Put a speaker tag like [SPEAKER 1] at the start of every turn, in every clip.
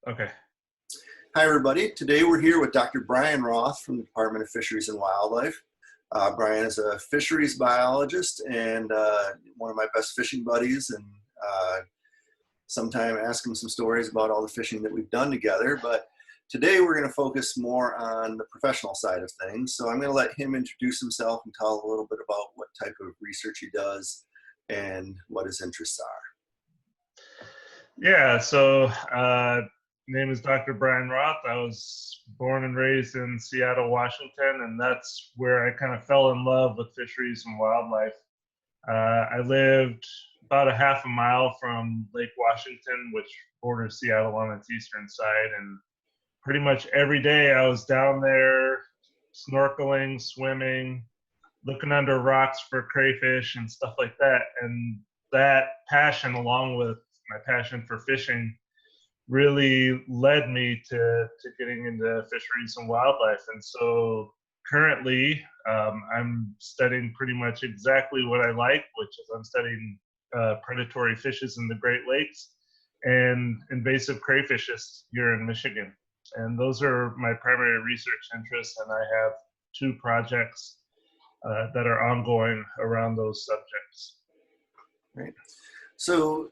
[SPEAKER 1] Okay.
[SPEAKER 2] Hi, everybody. Today we're here with Dr. Brian Roth from the Department of Fisheries and Wildlife. Brian is a fisheries biologist and one of my best fishing buddies, and sometime ask him some stories about all the fishing that we've done together. But today we're going to focus more on the professional side of things. So I'm going to let him introduce himself and tell a little bit about what type of research he does and what his interests are.
[SPEAKER 1] Yeah, name is Dr. Brian Roth. I was born and raised in Seattle, Washington, and that's where I kind of fell in love with fisheries and wildlife. I lived about a half a mile from Lake Washington, which borders Seattle on its eastern side, and pretty much every day I was down there snorkeling, swimming, looking under rocks for crayfish and stuff like that. And that passion, along with my passion for fishing, really led me to getting into fisheries and wildlife. And so currently, I'm studying pretty much exactly what I like, which is I'm studying predatory fishes in the Great Lakes and invasive crayfishes here in Michigan. And those are my primary research interests, and I have two projects that are ongoing around those subjects.
[SPEAKER 2] Right. So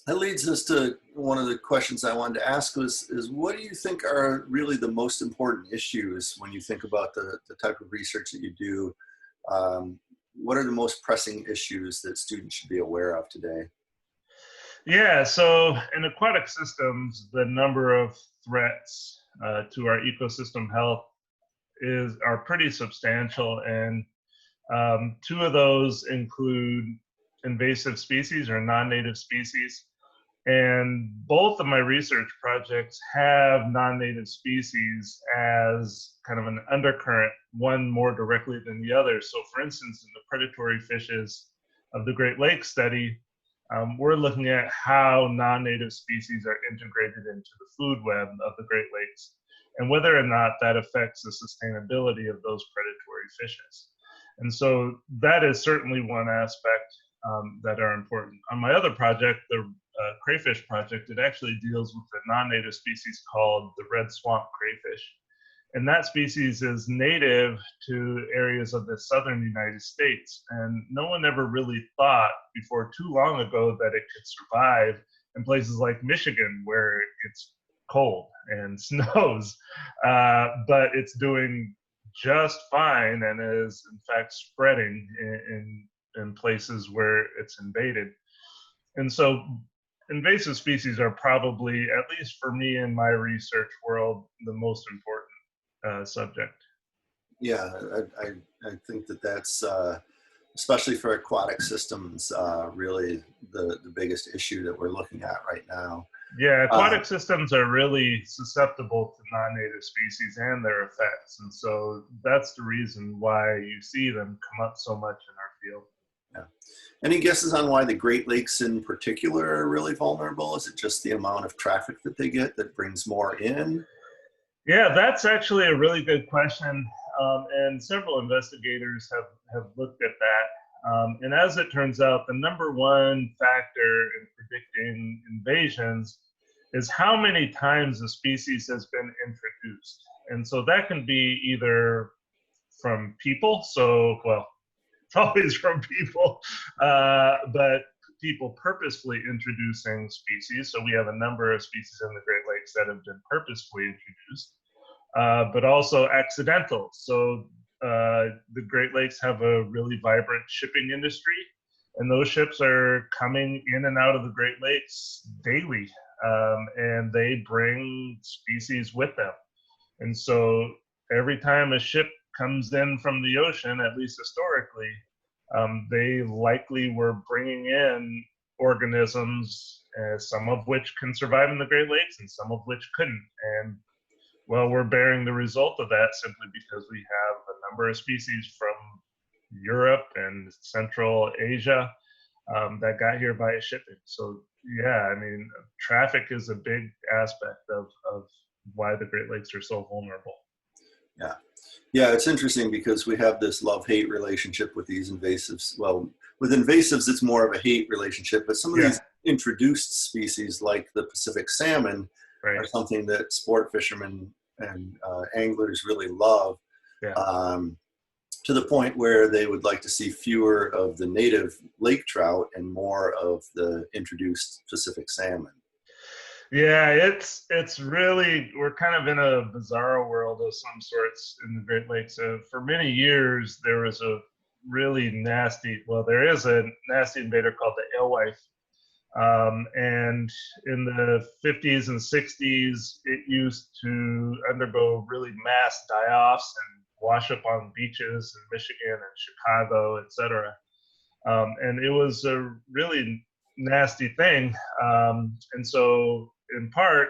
[SPEAKER 2] that leads us to one of the questions I wanted to ask is what do you think are really the most important issues when you think about the type of research that you do? What are the most pressing issues that students should be aware of today?
[SPEAKER 1] Yeah, so in aquatic systems, the number of threats to our ecosystem health are pretty substantial, and two of those include invasive species or non-native species. And both of my research projects have non-native species as kind of an undercurrent, one more directly than the other. So for instance, in the predatory fishes of the Great Lakes study, we're looking at how non-native species are integrated into the food web of the Great Lakes and whether or not that affects the sustainability of those predatory fishes. And so that is certainly one aspect that are important. On my other project, the crayfish project, it actually deals with a non-native species called the red swamp crayfish. And that species is native to areas of the southern United States. And no one ever really thought before too long ago that it could survive in places like Michigan, where it's cold and snows. But it's doing just fine and is in fact spreading in places where it's invaded. And so invasive species are probably, at least for me in my research world, the most important subject.
[SPEAKER 2] Yeah, I think that's especially for aquatic systems, really the biggest issue that we're looking at right now.
[SPEAKER 1] Yeah, aquatic systems are really susceptible to non-native species and their effects. And so that's the reason why you see them come up so much in our field.
[SPEAKER 2] Yeah. Any guesses on why the Great Lakes in particular are really vulnerable? Is it just the amount of traffic that they get that brings more in?
[SPEAKER 1] Yeah, that's actually a really good question. And several investigators have looked at that. And as it turns out, the number one factor in predicting invasions is how many times a species has been introduced. And so that can be either from people, so, well, it's always from people, but people purposefully introducing species. So we have a number of species in the Great Lakes that have been purposefully introduced, but also accidental. So the Great Lakes have a really vibrant shipping industry, and those ships are coming in and out of the Great Lakes daily, and they bring species with them. And so every time a ship comes in from the ocean, at least historically, they likely were bringing in organisms, some of which can survive in the Great Lakes and some of which couldn't. And well, we're bearing the result of that simply because we have a number of species from Europe and Central Asia that got here via shipping. So yeah, I mean, traffic is a big aspect of why the Great Lakes are so vulnerable.
[SPEAKER 2] Yeah. Yeah, it's interesting because we have this love-hate relationship with these invasives. Well, with invasives, it's more of a hate relationship, but some of these introduced species like the Pacific salmon are
[SPEAKER 1] Right.
[SPEAKER 2] something that sport fishermen and anglers really love,
[SPEAKER 1] Yeah.
[SPEAKER 2] to the point where they would like to see fewer of the native lake trout and more of the introduced Pacific salmon.
[SPEAKER 1] Yeah, it's really, we're kind of in a bizarro world of some sorts in the Great Lakes. For many years, there was a really nasty, well, there is a nasty invader called the alewife. And in the 50s and 60s, it used to undergo really mass die-offs and wash up on beaches in Michigan and Chicago, etc. And it was a really nasty thing. And so, in part,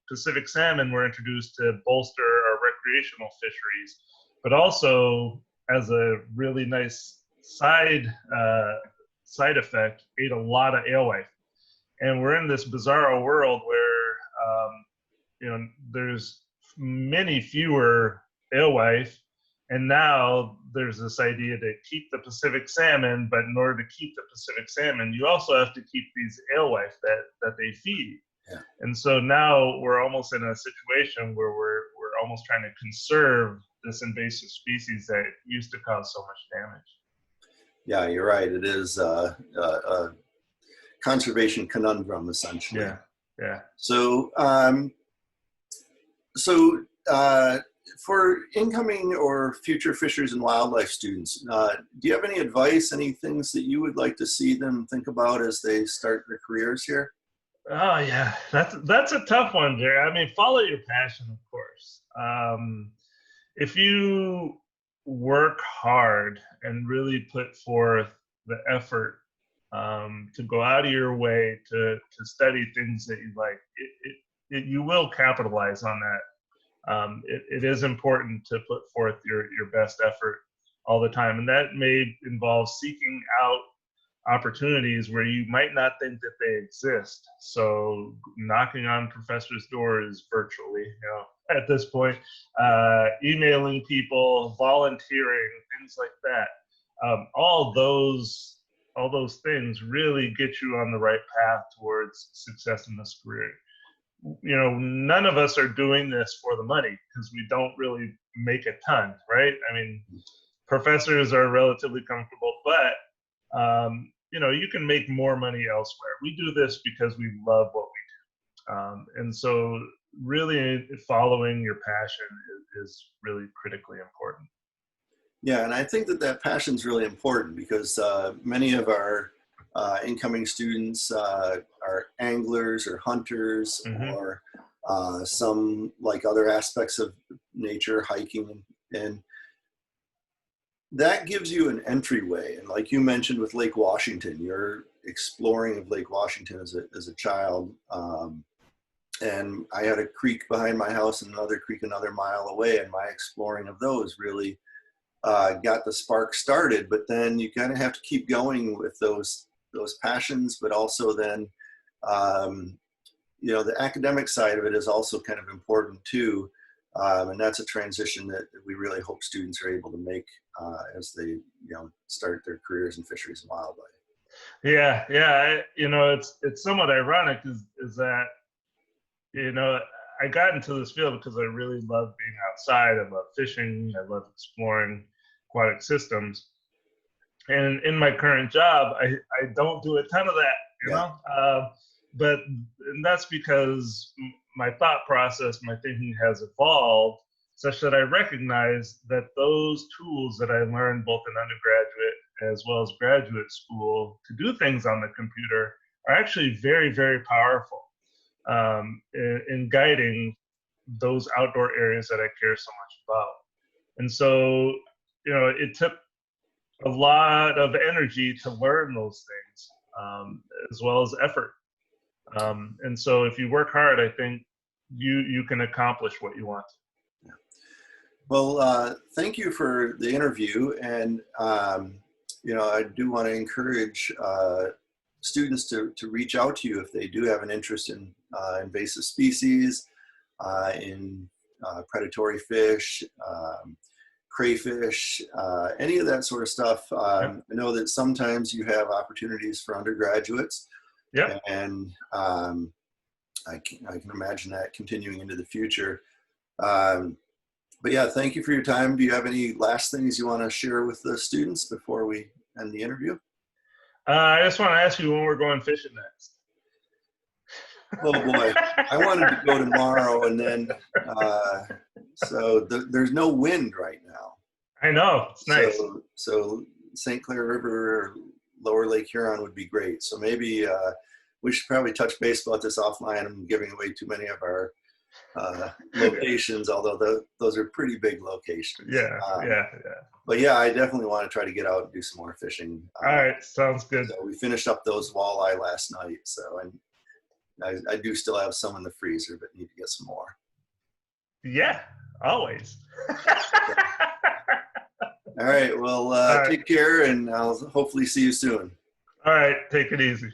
[SPEAKER 1] Pacific salmon were introduced to bolster our recreational fisheries, but also as a really nice side effect, ate a lot of alewife. And we're in this bizarro world where there's many fewer alewife, and now there's this idea to keep the Pacific salmon, but in order to keep the Pacific salmon, you also have to keep these alewife that they feed.
[SPEAKER 2] Yeah.
[SPEAKER 1] And so now we're almost in a situation where we're almost trying to conserve this invasive species that used to cause so much damage.
[SPEAKER 2] Yeah, you're right. It is a conservation conundrum, essentially.
[SPEAKER 1] Yeah, yeah.
[SPEAKER 2] So, for incoming or future fisheries and wildlife students, do you have any advice, any things that you would like to see them think about as they start their careers here?
[SPEAKER 1] Oh yeah, that's a tough one, Jerry. I mean, follow your passion, of course. If you work hard and really put forth the effort to go out of your way to study things that you like, you will capitalize on that. It is important to put forth your best effort all the time, and that may involve seeking out opportunities where you might not think that they exist. So knocking on professors' doors virtually, at this point, emailing people, volunteering, things like that. All those things really get you on the right path towards success in this career. None of us are doing this for the money because we don't really make a ton, right? I mean, professors are relatively comfortable, but you can make more money elsewhere. We do this because we love what we do. And so really following your passion is really critically important.
[SPEAKER 2] Yeah, and I think that passion is really important because many of our incoming students are anglers or hunters,
[SPEAKER 1] Mm-hmm.
[SPEAKER 2] or some like other aspects of nature, hiking, and that gives you an entryway. And like you mentioned with Lake Washington, you're exploring of Lake Washington as a child. And I had a creek behind my house and another creek another mile away, and my exploring of those really got the spark started. But then you kind of have to keep going with those passions, but also then the academic side of it is also kind of important too. And that's a transition that we really hope students are able to make as they start their careers in fisheries and wildlife.
[SPEAKER 1] Yeah. It's somewhat ironic is that I got into this field because I really love being outside. I love fishing. I love exploring aquatic systems. And in my current job, I don't do a ton of that, but that's because my thought process, my thinking has evolved such that I recognize that those tools that I learned both in undergraduate as well as graduate school to do things on the computer are actually very, very powerful in guiding those outdoor areas that I care so much about. And so, it took a lot of energy to learn those things, as well as effort. And so if you work hard, I think you can accomplish what you want.
[SPEAKER 2] Well, thank you for the interview. And, I do want to encourage students to reach out to you if they do have an interest in invasive species, in predatory fish, crayfish, any of that sort of stuff. I know that sometimes you have opportunities for undergraduates.
[SPEAKER 1] Yep.
[SPEAKER 2] And I can imagine that continuing into the future. But yeah, thank you for your time. Do you have any last things you want to share with the students before we end the interview?
[SPEAKER 1] I just want to ask you when we're going fishing next.
[SPEAKER 2] Oh boy, I wanted to go tomorrow, and then there's no wind right now.
[SPEAKER 1] I know, it's nice.
[SPEAKER 2] So St. Clair River or Lower Lake Huron would be great. So maybe we should probably touch base about this offline. I'm giving away too many of our locations, although those are pretty big locations.
[SPEAKER 1] Yeah.
[SPEAKER 2] But yeah, I definitely want to try to get out and do some more fishing.
[SPEAKER 1] All right, sounds good.
[SPEAKER 2] So we finished up those walleye last night, so I do still have some in the freezer, but need to get some more.
[SPEAKER 1] Yeah, always.
[SPEAKER 2] All right, well, take care, and I'll hopefully see you soon.
[SPEAKER 1] All right, take it easy.